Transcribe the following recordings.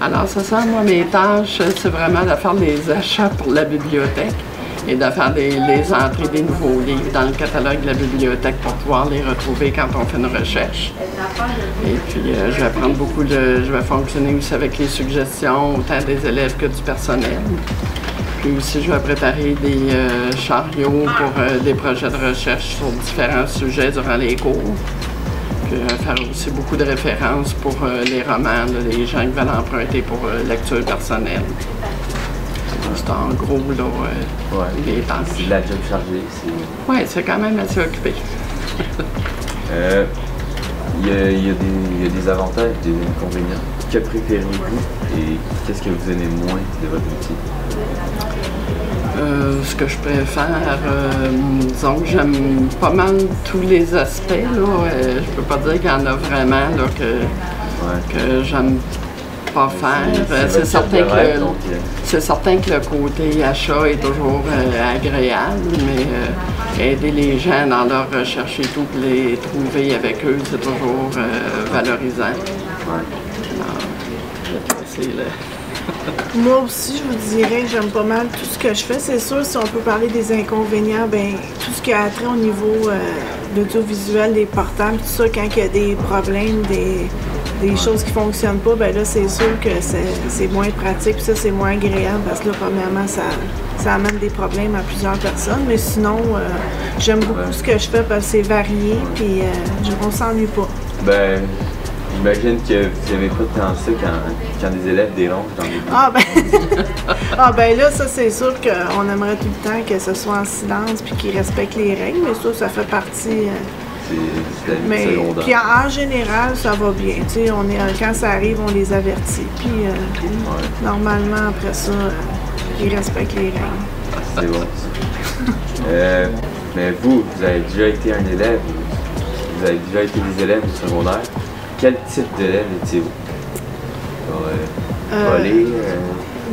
Alors, c'est ça, moi, mes tâches, c'est vraiment de faire les achats pour la bibliothèque et de faire les entrées des nouveaux livres dans le catalogue de la bibliothèque pour pouvoir les retrouver quand on fait une recherche. Et puis, je vais prendre je vais fonctionner aussi avec les suggestions, autant des élèves que du personnel. Puis aussi, je vais préparer des chariots pour des projets de recherche sur différents sujets durant les cours. Puis faire aussi beaucoup de références pour les romans, là, les gens qui veulent emprunter pour lecture personnelle. C'est en gros, là, les tâches. C'est de la job chargée. Oui, c'est quand même assez occupé. Il y a des avantages, des inconvénients. Que préférez-vous et qu'est-ce que vous aimez moins de votre métier? Ce que je préfère, disons que j'aime pas mal tous les aspects. Je peux pas dire qu'il y en a vraiment là, que j'aime pas faire. C'est certain que le côté achat est toujours agréable, mais aider les gens dans leur recherche et tout, puis les trouver avec eux, c'est toujours valorisant. Moi aussi, je vous dirais que j'aime pas mal tout ce que je fais. C'est sûr, si on peut parler des inconvénients, bien, tout ce qui a trait au niveau de l'audiovisuel, des portables, tout ça, quand il y a des problèmes, des choses qui fonctionnent pas, bien là, c'est sûr que c'est moins pratique, puis ça, c'est moins agréable, parce que là, premièrement, ça amène des problèmes à plusieurs personnes. Mais sinon, j'aime beaucoup ce que je fais, parce que c'est varié, puis on s'ennuie pas. Ben, j'imagine que vous n'aimez pas tant ça quand des élèves dérangent dans les cours. Ah ben là, ça c'est sûr qu'on aimerait tout le temps que ce soit en silence puis qu'ils respectent les règles, mais ça fait partie. C'est la vie secondaire. Puis en général, ça va bien. Quand ça arrive, on les avertit. Puis normalement, après ça, ils respectent les règles. C'est bon ça. Mais vous avez déjà été un élève, vous avez déjà été des élèves au secondaire. Quel type d'élève étiez-vous? Volé?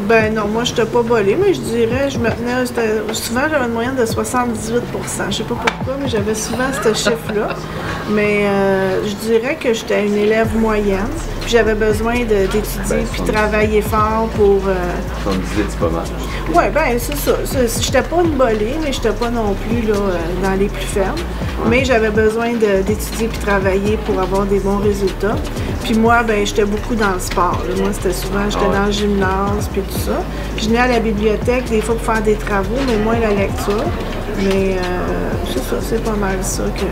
Ben non, moi je n'étais pas bolée, mais je dirais, souvent j'avais une moyenne de 78%. Je sais pas pourquoi, mais j'avais souvent ce chiffre-là. Mais je dirais que j'étais une élève moyenne. Puis j'avais besoin d'étudier puis travailler fort pour... 78, c'est pas mal. Oui, ben c'est ça. J'étais pas une bolée, mais j'étais pas non plus là, dans les plus fermes. Mais j'avais besoin d'étudier puis travailler pour avoir des bons résultats. Puis moi, ben j'étais beaucoup dans le sport. Là. Moi, c'était souvent, j'étais dans le gymnase puis tout ça. Je venais à la bibliothèque des fois pour faire des travaux, mais moins la lecture. Mais c'est ça, c'est pas mal ça que...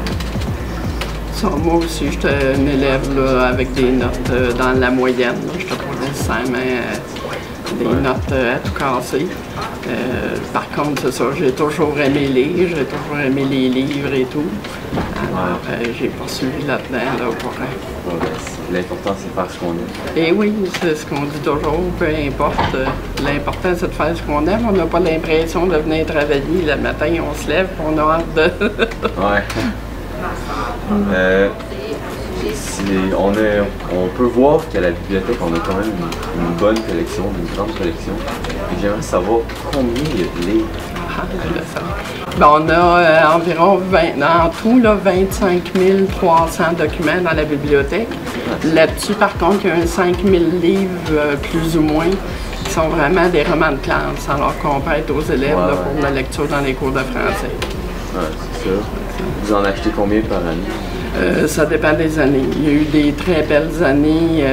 Moi aussi, j'étais une élève là, avec des notes dans la moyenne. Je n'étais pas nécessairement des notes à tout casser. Par contre, c'est ça, j'ai toujours aimé lire, j'ai toujours aimé les livres et tout. Alors, j'ai poursuivi là-dedans. L'important, c'est de faire ce qu'on aime. Et oui, c'est ce qu'on dit toujours, peu importe. L'important, c'est de faire ce qu'on aime. On n'a pas l'impression de venir travailler le matin, on se lève, on a hâte de... Ouais. On peut voir qu'à la bibliothèque, on a quand même une bonne collection, une grande collection. J'aimerais savoir combien il y a de livres. Ben, on a environ en tout là, 25 300 documents dans la bibliothèque. Là-dessus, par contre, il y a 5 000 livres, plus ou moins, qui sont vraiment des romans de classe, alors qu'on prête aux élèves là, pour la lecture dans les cours de français. Ouais, c'est ça. Vous en achetez combien par année? Ça dépend des années. Il y a eu des très belles années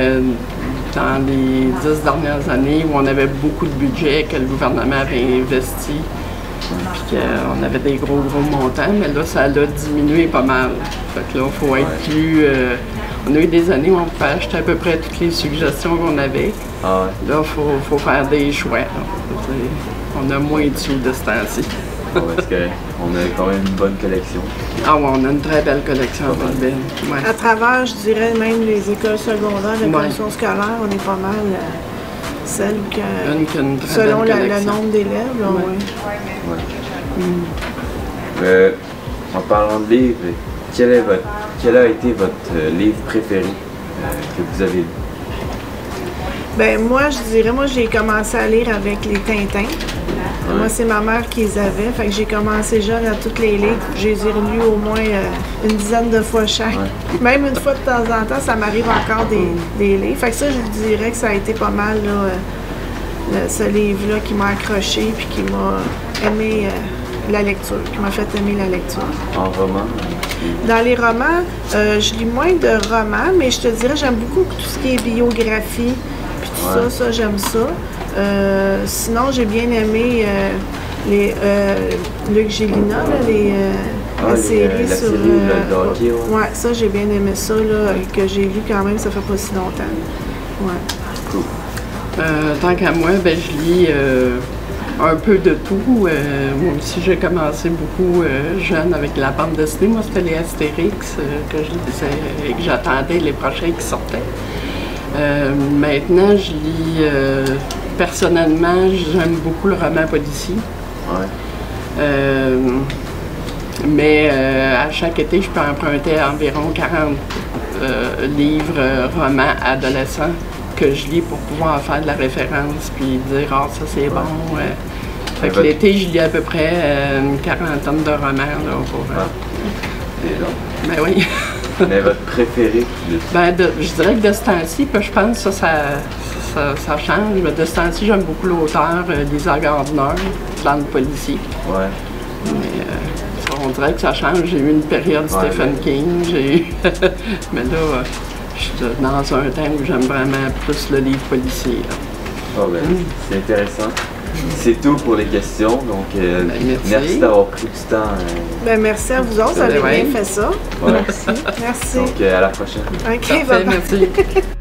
dans les 10 dernières années où on avait beaucoup de budget que le gouvernement avait investi. Puis qu'on avait des gros montants, mais là, ça a diminué pas mal. Fait que là, il faut être plus... on a eu des années où on pouvait acheter à peu près toutes les suggestions qu'on avait. Ah ouais. Là, il faut faire des choix. On a moins de sous de ce temps-ci. Parce qu'on a quand même une bonne collection. Ah oui, on a une très belle collection. Ouais. À travers, je dirais, même les écoles secondaires, les commissions scolaires, on est pas mal celles selon le nombre d'élèves. En parlant de livres, quel a été votre livre préféré que vous avez lu? Ben moi, je dirais, j'ai commencé à lire avec les Tintins. Ouais. Moi, c'est ma mère qui les avait. Fait que j'ai commencé jeune à toutes les livres. Je les ai relus au moins une dizaine de fois chaque. Ouais. Même une fois de temps en temps, ça m'arrive encore des livres. Fait que ça, je vous dirais que ça a été pas mal, là, ce livre-là qui m'a accroché puis qui m'a aimé la lecture, qui m'a fait aimer la lecture. En roman? Dans les romans, je lis moins de romans, mais je te dirais, j'aime beaucoup tout ce qui est biographie, puis tout Ouais. ça, j'aime ça. Sinon, j'ai bien aimé Luc Gélina, là, la série la sur... série de hockey, ouais. Ouais, ça, j'ai bien aimé ça, là, que j'ai lu quand même, ça fait pas si longtemps. Ouais. Cool. Tant qu'à moi, ben, je lis un peu de tout. Moi aussi, j'ai commencé beaucoup jeune avec la bande dessinée. Moi, c'était les Astérix que je lisais et que j'attendais les prochains qui sortaient. Maintenant, je lis... personnellement, j'aime beaucoup le roman policier. Ouais. Mais à chaque été, je peux emprunter environ 40 livres, romans adolescents que je lis pour pouvoir faire de la référence puis dire « Ah, ça c'est bon ». Fait que l'été, je lis à peu près une quarantaine de romans. Là, pour, ben oui. Mais votre préféré? Ben, je dirais que de ce temps-ci, je pense que ça change. Mais de ce temps-ci, j'aime beaucoup l'auteur Lisa Gardner, Plan de policier. Ouais. Mais on dirait que ça change. J'ai eu une période Stephen King. Mais là, je suis dans un temps où j'aime vraiment plus le livre policier. Oh, ben, c'est intéressant. C'est tout pour les questions, donc merci d'avoir pris du temps. Ben, merci à vous autres, vous avez bien fait ça. Ouais. Merci. Donc à la prochaine. OK, Parfait, bye-bye. merci.